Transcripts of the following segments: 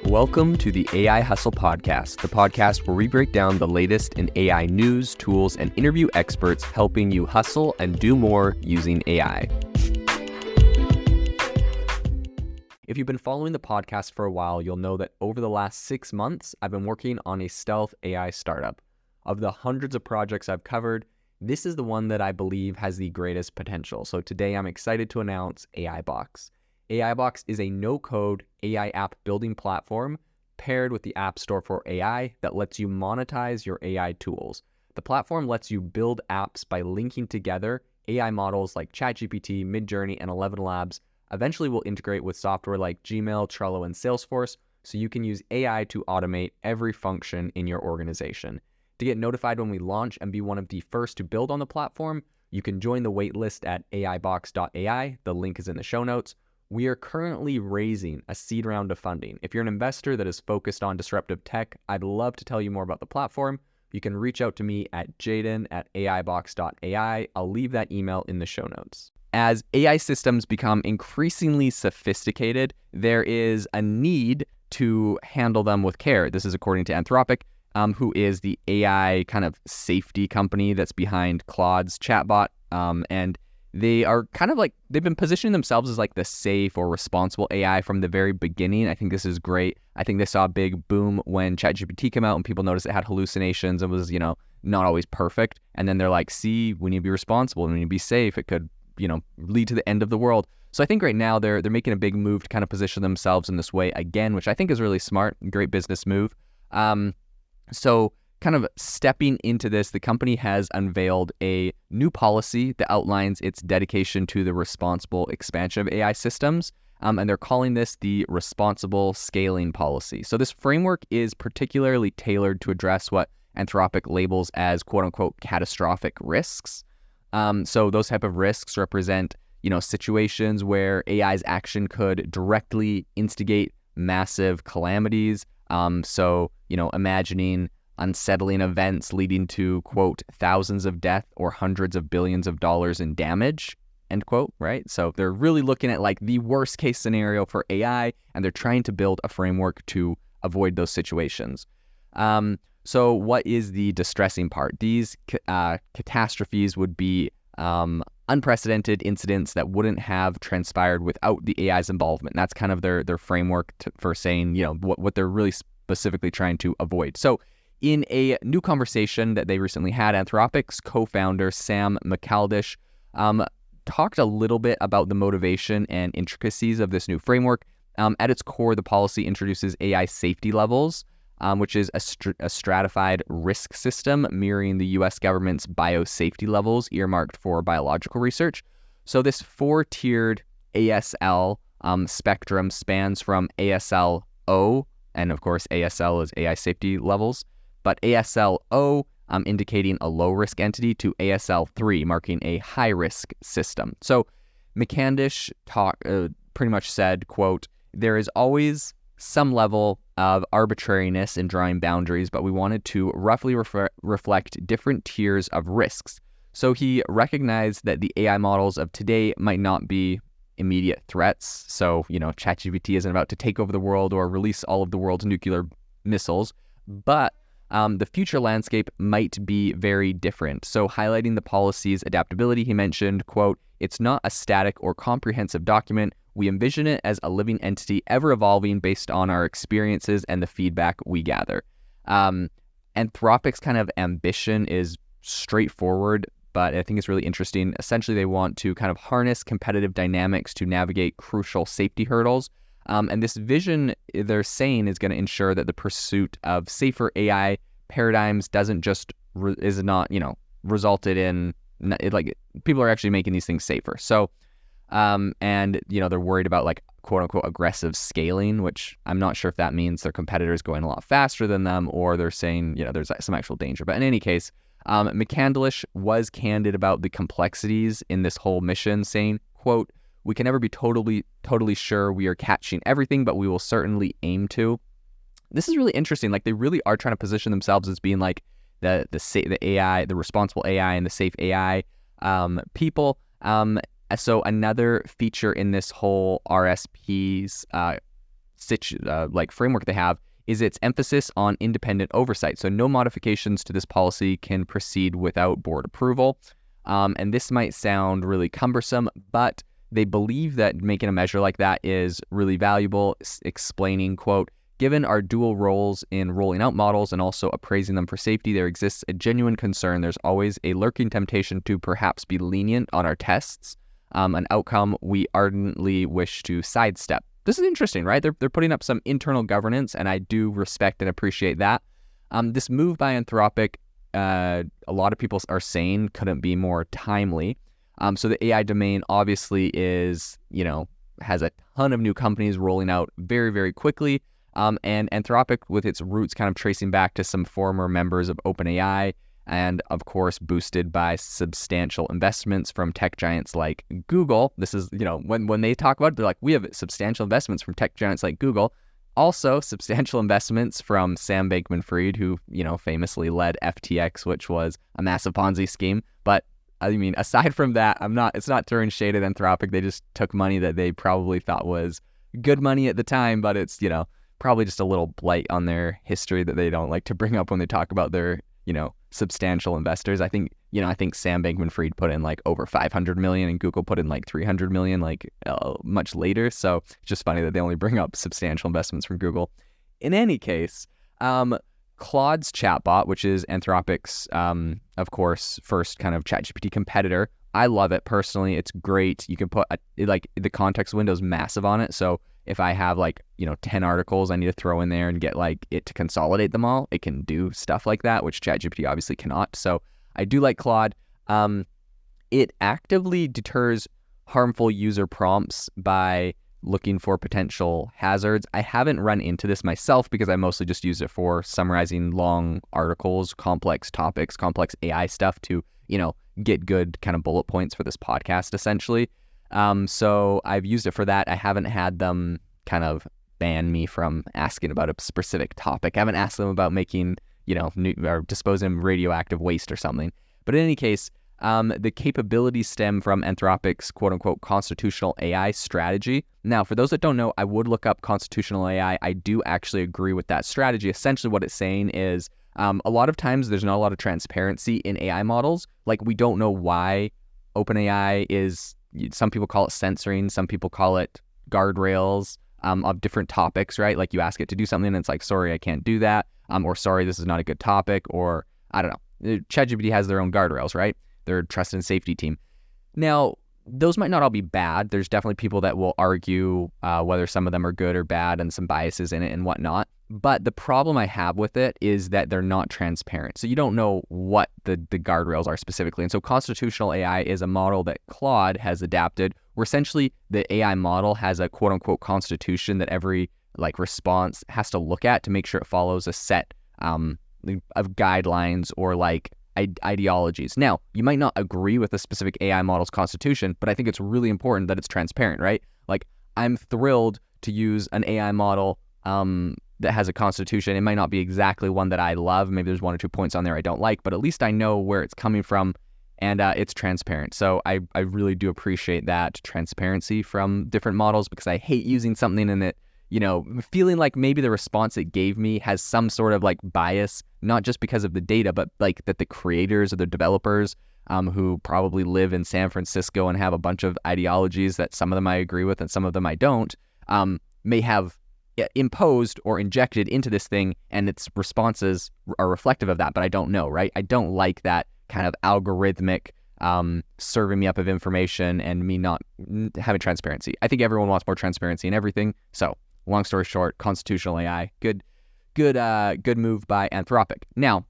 Welcome to the AI Hustle Podcast, the podcast where we break down the latest in AI news, tools, and interview experts helping you hustle and do more using AI. If you've been following the podcast for a while, you'll know that over the last 6 months, I've been working on a stealth AI startup. Of the hundreds of projects I've covered, this is the one that I believe has the greatest potential. So today I'm excited to announce AIBox. AIBox is a no-code AI app building platform paired with the App Store for AI that lets you monetize your AI tools. The platform lets you build apps by linking together AI models like ChatGPT, Midjourney, and 11 Labs. Eventually, we'll integrate with software like Gmail, Trello, and Salesforce, so you can use AI to automate every function in your organization. To get notified when we launch and be one of the first to build on the platform, you can join the waitlist at aibox.ai. The link is in the show notes. We are currently raising a seed round of funding. If you're an investor that is focused on disruptive tech, I'd love to tell you more about the platform. You can reach out to me at jaden@aibox.ai. I'll leave that email in the show notes. As AI systems become increasingly sophisticated, there is a need to handle them with care. This is according to Anthropic, who is the AI kind of safety company that's behind Claude's chatbot. And they are kind of like, they've been positioning themselves as like the safe or responsible AI from the very beginning. I think this is great. I think they saw a big boom when ChatGPT came out and people noticed it had hallucinations and was, not always perfect. And then they're like, see, we need to be responsible and we need to be safe. It could, lead to the end of the world. So I think right now they're making a big move to kind of position themselves in this way again, which I think is really smart, great business move. So kind of stepping into this, the company has unveiled a new policy that outlines its dedication to the responsible expansion of AI systems, and they're calling this the responsible scaling policy. So this framework is particularly tailored to address what Anthropic labels as quote-unquote catastrophic risks. So those type of risks represent, situations where AI's action could directly instigate massive calamities. Imagining unsettling events leading to, quote, thousands of deaths or hundreds of billions of dollars in damage, end quote, right? So they're really looking at like the worst case scenario for AI, and they're trying to build a framework to avoid those situations. So what is the distressing part? These catastrophes would be unprecedented incidents that wouldn't have transpired without the AI's involvement. And that's kind of their framework for saying, what they're really specifically trying to avoid. So in a new conversation that they recently had, Anthropic's co-founder, Sam McCaldish, talked a little bit about the motivation and intricacies of this new framework. At its core, the policy introduces AI safety levels, which is a stratified risk system mirroring the U.S. government's biosafety levels earmarked for biological research. So this 4-tiered ASL spectrum spans from ASL-O, and of course ASL is AI safety levels, but ASL-O indicating a low-risk entity to ASL-3 marking a high-risk system. So McCandish pretty much said, quote, there is always some level of arbitrariness in drawing boundaries, but we wanted to roughly reflect different tiers of risks. So he recognized that the AI models of today might not be immediate threats. So, ChatGPT isn't about to take over the world or release all of the world's nuclear missiles, but the future landscape might be very different. So highlighting the policy's adaptability, he mentioned, quote, it's not a static or comprehensive document. We envision it as a living entity ever evolving based on our experiences and the feedback we gather. Anthropic's kind of ambition is straightforward, but I think it's really interesting. Essentially, they want to kind of harness competitive dynamics to navigate crucial safety hurdles. And this vision, they're saying, is going to ensure that the pursuit of safer AI paradigms doesn't just resulted in people are actually making these things safer. So, they're worried about like quote unquote aggressive scaling, which I'm not sure if that means their competitors going a lot faster than them, or they're saying, there's some actual danger. But in any case, McCandlish was candid about the complexities in this whole mission, saying, quote, we can never be totally sure we are catching everything, but we will certainly aim to. This is really interesting. Like they really are trying to position themselves as being like the AI, the responsible AI and the safe AI people. So another feature in this whole RSP's framework they have is its emphasis on independent oversight. So no modifications to this policy can proceed without board approval. And this might sound really cumbersome, but they believe that making a measure like that is really valuable, explaining, quote, given our dual roles in rolling out models and also appraising them for safety, there exists a genuine concern. There's always a lurking temptation to perhaps be lenient on our tests, an outcome we ardently wish to sidestep. This is interesting, right? They're putting up some internal governance, and I do respect and appreciate that. This move by Anthropic, a lot of people are saying couldn't be more timely. So the AI domain obviously is, has a ton of new companies rolling out very, very quickly. And Anthropic, with its roots kind of tracing back to some former members of OpenAI, and of course boosted by substantial investments from tech giants like Google. This is, when they talk about it, they're like, we have substantial investments from tech giants like Google. Also, substantial investments from Sam Bankman-Fried, who, famously led FTX, which was a massive Ponzi scheme. But I mean, aside from that, it's not throwing shade at Anthropic. They just took money that they probably thought was good money at the time, but it's, probably just a little blight on their history that they don't like to bring up when they talk about their, substantial investors. I think Sam Bankman-Fried put in like over 500 million and Google put in like 300 million much later. So it's just funny that they only bring up substantial investments from Google. In any case, Claude's chatbot, which is Anthropic's, of course, first kind of ChatGPT competitor. I love it personally. It's great. You can put the context window is massive on it. So if I have 10 articles I need to throw in there and get it to consolidate them all, it can do stuff like that, which ChatGPT obviously cannot. So I do like Claude. It actively deters harmful user prompts by looking for potential hazards. I haven't run into this myself because I mostly just use it for summarizing long articles, complex topics, complex AI stuff to, get good kind of bullet points for this podcast, essentially. So I've used it for that. I haven't had them kind of ban me from asking about a specific topic. I haven't asked them about making, or disposing of radioactive waste or something. But in any case, the capabilities stem from Anthropic's quote-unquote constitutional AI strategy. Now, for those that don't know, I would look up constitutional AI. I do actually agree with that strategy. Essentially what it's saying is a lot of times there's not a lot of transparency in AI models. We don't know why OpenAI is, some people call it censoring, some people call it guardrails of different topics, right? You ask it to do something and it's like, sorry, I can't do that. Or sorry, this is not a good topic. Or I don't know. ChatGPT has their own guardrails, right? Their trust and safety team. Now, those might not all be bad. There's definitely people that will argue whether some of them are good or bad and some biases in it and whatnot. But the problem I have with it is that they're not transparent. So you don't know what the guardrails are specifically. And so constitutional AI is a model that Claude has adapted, where essentially the AI model has a quote unquote constitution that every response has to look at to make sure it follows a set of guidelines or ideologies. Now, you might not agree with a specific AI model's constitution, but I think it's really important that it's transparent, right? I'm thrilled to use an AI model that has a constitution. It might not be exactly one that I love. Maybe there's 1 or 2 points on there I don't like, but at least I know where it's coming from and it's transparent. So I really do appreciate that transparency from different models, because I hate using something and it, feeling like maybe the response it gave me has some sort of bias, not just because of the data, but that the creators or the developers who probably live in San Francisco and have a bunch of ideologies that some of them I agree with and some of them I don't, may have imposed or injected into this thing, and its responses are reflective of that, but I don't know, right? I don't like that kind of algorithmic serving me up of information and me not having transparency. I think everyone wants more transparency in everything. So long story short, constitutional AI, good move by Anthropic. Now,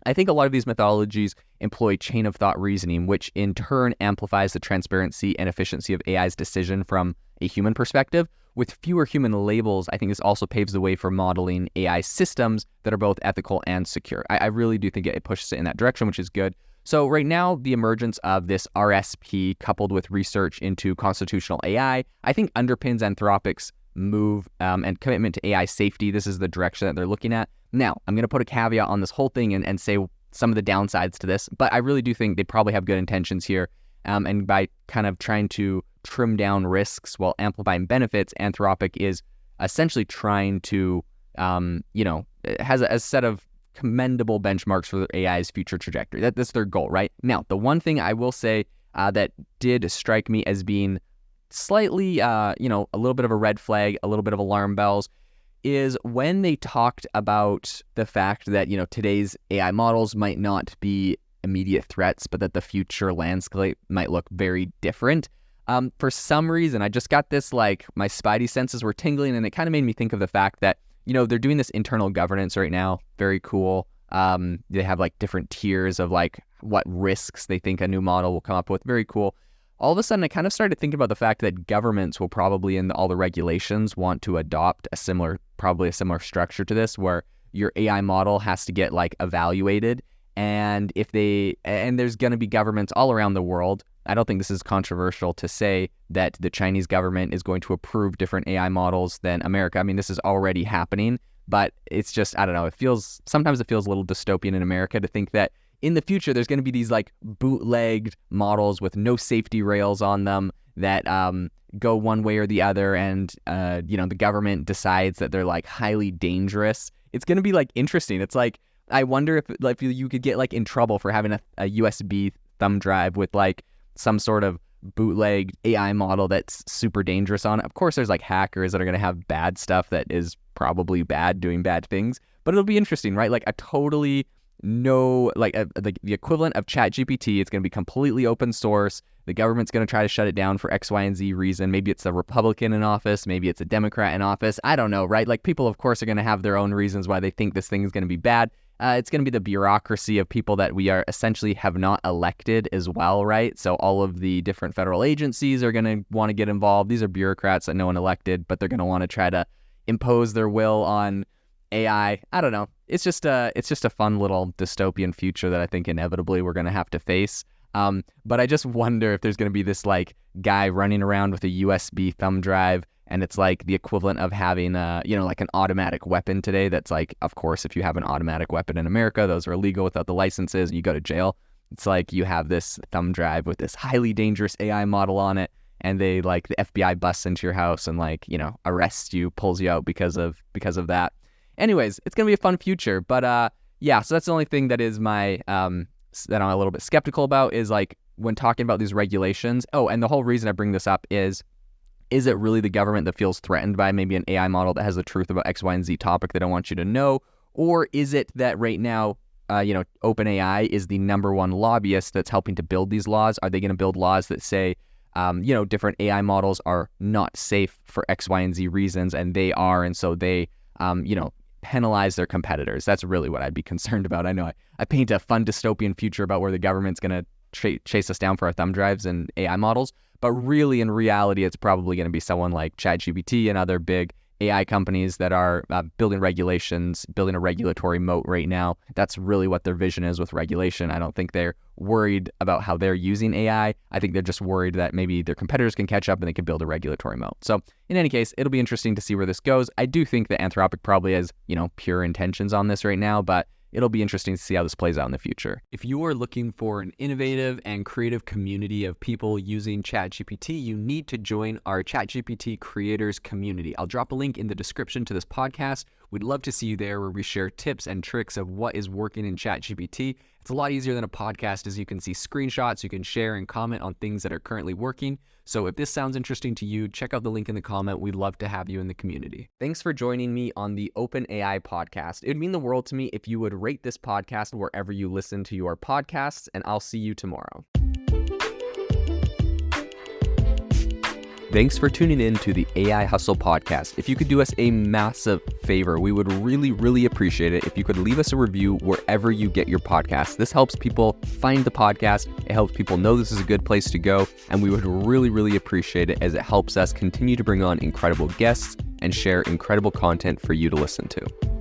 I think a lot of these methodologies employ chain of thought reasoning, which in turn amplifies the transparency and efficiency of AI's decision from a human perspective. With fewer human labels, I think this also paves the way for modeling AI systems that are both ethical and secure. I really do think it pushes it in that direction, which is good. So right now, the emergence of this RSP coupled with research into constitutional AI, I think underpins Anthropic's move and commitment to AI safety. This is the direction that they're looking at. Now, I'm going to put a caveat on this whole thing and say some of the downsides to this, but I really do think they probably have good intentions here. And by kind of trying to trim down risks while amplifying benefits, Anthropic is essentially trying to, it has a set of commendable benchmarks for AI's future trajectory. That's their goal, right? Now, the one thing I will say that did strike me as being slightly, a little bit of a red flag, a little bit of alarm bells, is when they talked about the fact that, today's AI models might not be immediate threats, but that the future landscape might look very different. For some reason, I just got this, my spidey senses were tingling, and it kind of made me think of the fact that, they're doing this internal governance right now. Very cool. They have different tiers of what risks they think a new model will come up with. Very cool. All of a sudden, I kind of started thinking about the fact that governments will probably, in all the regulations, want to adopt probably a similar structure to this, where your AI model has to get evaluated. And there's going to be governments all around the world. I don't think this is controversial to say that the Chinese government is going to approve different AI models than America. I mean, this is already happening, but it's just, I don't know, sometimes it feels a little dystopian in America to think that in the future there's going to be these bootlegged models with no safety rails on them that go one way or the other, and the government decides that they're highly dangerous. It's going to be interesting. It's I wonder if you could get in trouble for having a USB thumb drive with some sort of bootleg AI model that's super dangerous on it. Of course, there's hackers that are going to have bad stuff that is probably bad, doing bad things, but it'll be interesting, right? A totally the equivalent of ChatGPT. It's going to be completely open source. The government's going to try to shut it down for X, Y, and Z reason. Maybe it's a Republican in office. Maybe it's a Democrat in office. I don't know, right? People, of course, are going to have their own reasons why they think this thing is going to be bad. It's going to be the bureaucracy of people that we are essentially have not elected as well, right? So all of the different federal agencies are going to want to get involved. These are bureaucrats that no one elected, but they're going to want to try to impose their will on AI. I don't know. It's just a fun little dystopian future that I think inevitably we're going to have to face. But I just wonder if there's going to be this guy running around with a USB thumb drive, and it's the equivalent of having an automatic weapon today. That's of course, if you have an automatic weapon in America, those are illegal without the licenses, and you go to jail. It's you have this thumb drive with this highly dangerous AI model on it, and they the FBI busts into your house and arrests you, pulls you out because of that. Anyways, it's gonna be a fun future. But yeah, so that's the only thing that is my that I'm a little bit skeptical about is when talking about these regulations. Oh, and the whole reason I bring this up is it really the government that feels threatened by maybe an AI model that has the truth about X, Y, and Z topic they don't want you to know? Or is it that right now, OpenAI is the number one lobbyist that's helping to build these laws? Are they going to build laws that say, different AI models are not safe for X, Y, and Z reasons, and they are, and so they, penalize their competitors? That's really what I'd be concerned about. I know I paint a fun dystopian future about where the government's going to chase us down for our thumb drives and AI models, but really in reality, it's probably going to be someone like ChatGPT and other big AI companies that are building regulations, building a regulatory moat right now. That's really what their vision is with regulation. I don't think they're worried about how they're using AI. I think they're just worried that maybe their competitors can catch up and they can build a regulatory moat. So in any case, it'll be interesting to see where this goes. I do think that Anthropic probably has, pure intentions on this right now, but it'll be interesting to see how this plays out in the future. If you are looking for an innovative and creative community of people using ChatGPT, you need to join our ChatGPT creators community. I'll drop a link in the description to this podcast. We'd love to see you there, where we share tips and tricks of what is working in ChatGPT. It's a lot easier than a podcast, as you can see screenshots, you can share and comment on things that are currently working. So if this sounds interesting to you, check out the link in the comment. We'd love to have you in the community. Thanks for joining me on the OpenAI podcast. It would mean the world to me if you would rate this podcast wherever you listen to your podcasts, and I'll see you tomorrow. Thanks for tuning in to the AI Hustle podcast. If you could do us a massive favor, we would really, really appreciate it if you could leave us a review wherever you get your podcasts. This helps people find the podcast. It helps people know this is a good place to go. And we would really, really appreciate it, as it helps us continue to bring on incredible guests and share incredible content for you to listen to.